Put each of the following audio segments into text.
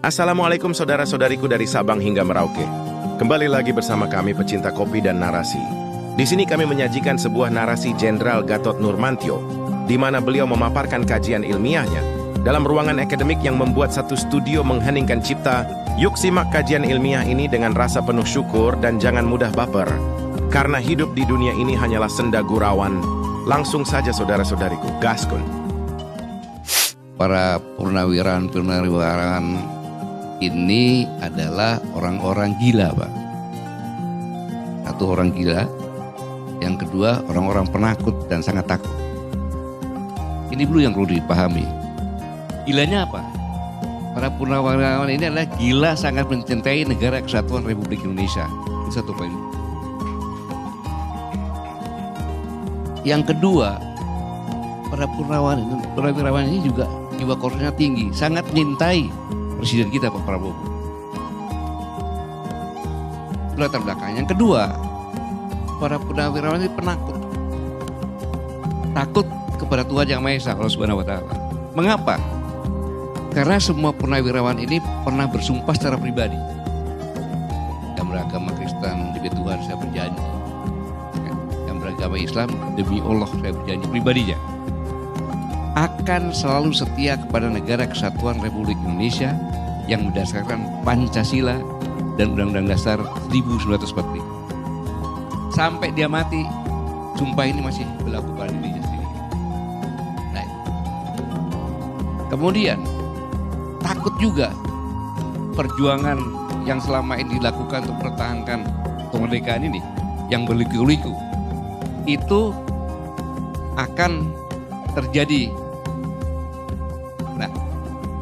Assalamualaikum saudara-saudariku dari Sabang hingga Merauke. Kembali lagi bersama kami pecinta kopi dan narasi. Di sini kami menyajikan sebuah narasi Jenderal Gatot Nurmantio, di mana beliau memaparkan kajian ilmiahnya dalam ruangan akademik yang membuat satu studio mengheningkan cipta. Yuk simak kajian ilmiah ini dengan rasa penuh syukur dan jangan mudah baper. Karena hidup di dunia ini hanyalah senda gurauan. Langsung saja saudara-saudariku, gaskun. Para purnawirawan ini adalah orang-orang gila, Pak. Satu orang gila, yang kedua orang-orang penakut dan sangat takut. Ini dulu yang perlu dipahami. Gilanya apa? Para purnawirawan ini adalah gila sangat mencintai negara kesatuan Republik Indonesia. Itu satu poin. Yang kedua, para purnawirawan ini juga jiwa korupsinya tinggi, sangat menyintai Presiden kita Pak Prabowo. Itu latar belakang. Yang kedua, para purnawirawan ini penakut. Takut kepada Tuhan Yang Maha Esa, Allah Subhanahu wa Ta'ala. Mengapa? Karena semua purnawirawan ini pernah bersumpah secara pribadi. Yang beragama Kristen, demi Tuhan saya berjanji. Yang beragama Islam, demi Allah saya berjanji pribadinya. Akan selalu setia kepada negara kesatuan Republik Indonesia yang berdasarkan Pancasila dan Undang-Undang Dasar 1945. Sampai dia mati, sumpah ini masih berlaku pada dirinya sendiri. Nah, kemudian takut juga perjuangan yang selama ini dilakukan untuk mempertahankan kemerdekaan ini yang berliku-liku itu akan terjadi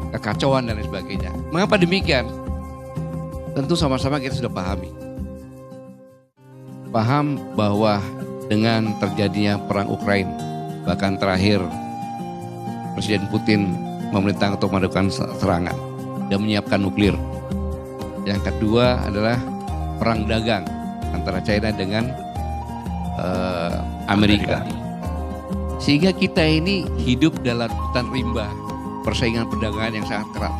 kekacauan dan lain sebagainya. Mengapa demikian? Tentu sama-sama kita sudah paham bahwa dengan terjadinya perang Ukraina, bahkan terakhir Presiden Putin memerintahkan untuk melakukan serangan dan menyiapkan nuklir. Yang kedua adalah perang dagang antara China dengan Amerika. Sehingga kita ini hidup dalam hutan rimba, persaingan perdagangan yang sangat keras,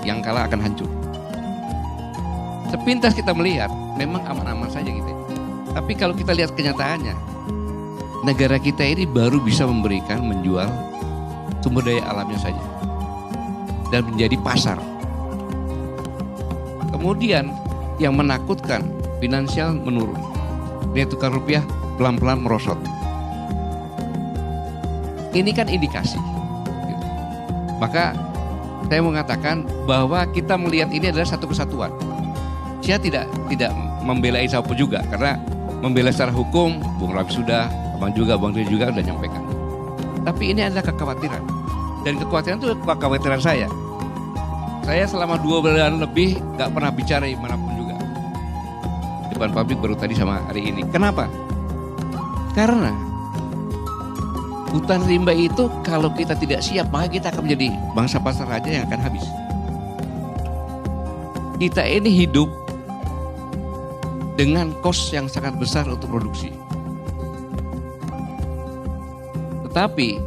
yang kalah akan hancur. Sepintas kita melihat, memang aman-aman saja gitu. Tapi kalau kita lihat kenyataannya, negara kita ini baru bisa menjual sumber daya alamnya saja dan menjadi pasar. Kemudian yang menakutkan, finansial menurun, nilai tukar rupiah pelan-pelan merosot. Ini kan indikasi. Maka saya mengatakan bahwa kita melihat ini adalah satu kesatuan. Saya tidak membela siapa juga, karena membela secara hukum, Bung Rafi sudah, Bang Dri juga sudah nyampaikan. Tapi ini adalah kekhawatiran. Dan kekhawatiran itu kekhawatiran saya. Saya selama 2 bulan lebih gak pernah bicara dimanapun juga. Di depan publik baru tadi sama hari ini. Kenapa? Karena hutan rimba itu kalau kita tidak siap, maka kita akan menjadi bangsa pasar raja yang akan habis. Kita ini hidup dengan kos yang sangat besar untuk produksi. Tetapi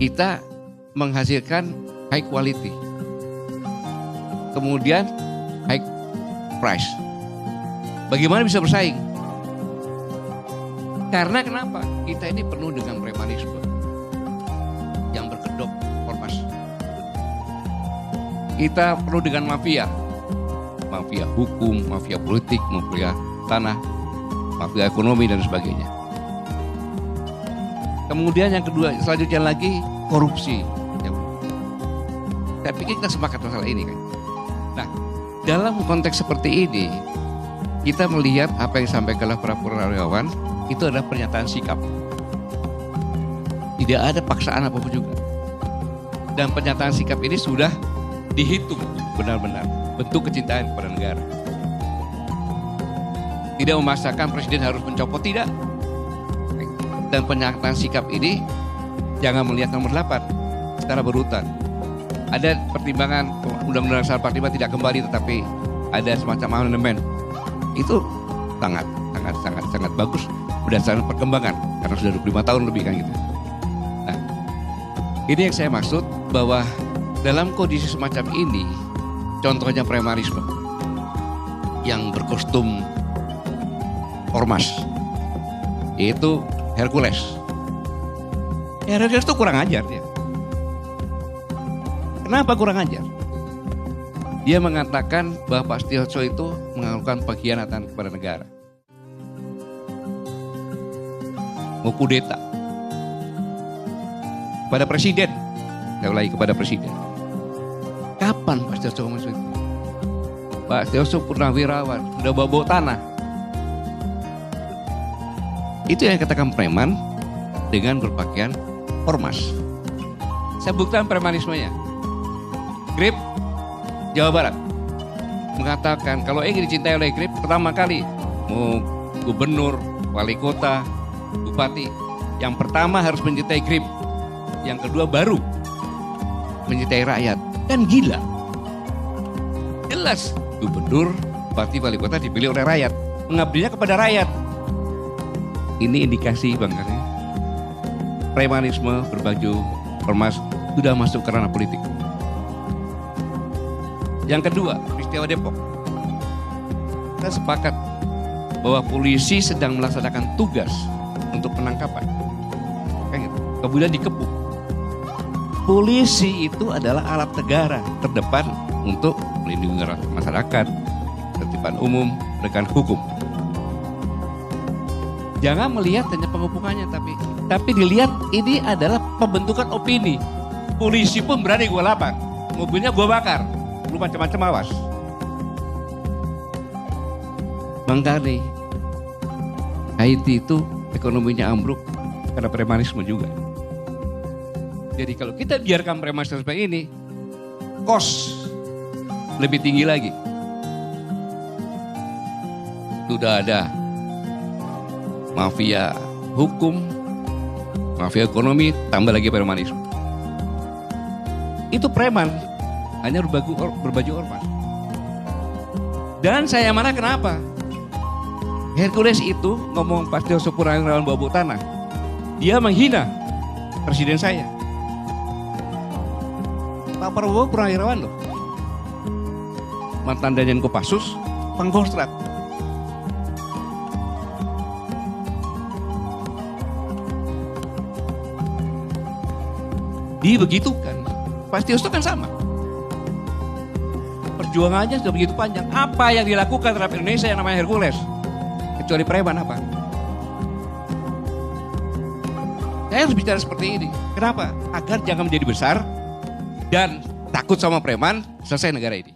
kita menghasilkan high quality. Kemudian high price. Bagaimana bisa bersaing? Karena kenapa? Kita ini penuh dengan premanisme yang berkedok ormas. Kita penuh dengan mafia hukum, mafia politik, mafia tanah, mafia ekonomi dan sebagainya. Kemudian yang kedua, selanjutnya lagi korupsi. Saya pikir kita sepakat masalah ini kan. Nah, dalam konteks seperti ini, kita melihat apa yang disampaikan oleh para purnawirawan itu adalah pernyataan sikap. Tidak ada paksaan apapun juga. Dan pernyataan sikap ini sudah dihitung benar-benar. Bentuk kecintaan kepada negara. Tidak memaksakan presiden harus mencopot, tidak. Dan pernyataan sikap ini jangan melihat nomor 8 secara berurutan. Ada pertimbangan Undang-Undang Dasar 45 tidak kembali, tetapi ada semacam amandemen. Itu sangat bagus berdasarkan perkembangan, karena sudah 25 tahun lebih kan gitu. Nah, ini yang saya maksud bahwa Dalam kondisi semacam ini, contohnya premanisme yang berkostum ormas, yaitu Hercules. Hercules itu kurang ajar dia. Kenapa kurang ajar? Dia mengatakan bahwa Pak Setiawaso itu melakukan pengkhianatan kepada negara. Mau kudeta kepada presiden, lagi kepada presiden. Kapan Pak Setiawaso masuk itu? Pak Setiawaso purnawirawan, sudah bawa tanah. Itu yang katakan preman dengan berpakaian ormas. Saya buktikan premanismenya. Grip, Jawa Barat, mengatakan kalau ingin dicintai oleh Grip, pertama kali mau gubernur, wali kota, bupati, yang pertama harus mencintai Grip, yang kedua baru mencintai rakyat. Kan gila. Jelas gubernur, bupati, wali kota dipilih oleh rakyat, mengabdinya kepada rakyat. Ini indikasi Bang Karya, premanisme berbaju ormas sudah masuk ke ranah politik. Yang kedua, peristiwa Depok. Kita sepakat bahwa polisi sedang melaksanakan tugas untuk penangkapan. Kayak gitu. Kemudian dikepung. Polisi itu adalah alat negara terdepan untuk melindungi masyarakat, tertiban umum, dengan hukum. Jangan melihat hanya pengepungannya, tapi dilihat ini adalah pembentukan opini. Polisi pun berani gue lapar, mobilnya gue bakar. Lu macam-macam awas. Bang Karni, Haiti itu ekonominya ambruk karena premanisme juga. Jadi kalau kita biarkan premanisme seperti ini, kos lebih tinggi lagi. Sudah ada mafia hukum, mafia ekonomi, tambah lagi premanisme. Itu preman. Hanya berbaju ormas. Dan saya marah kenapa? Hercules itu ngomong Pak Setiawaso purnawirawan bawa tanah. Dia menghina presiden saya. Pak Prabowo purnawirawan loh. Mantan Danjen Kopassus, Pangkostrat. Dibegitukan. Pak Setiawaso kan sama. Perjuangannya sudah begitu panjang. Apa yang dilakukan terhadap Indonesia yang namanya Hercules? Kecuali preman apa? Saya harus bicara seperti ini. Kenapa? Agar jangan menjadi besar dan takut sama preman, selesai negara ini.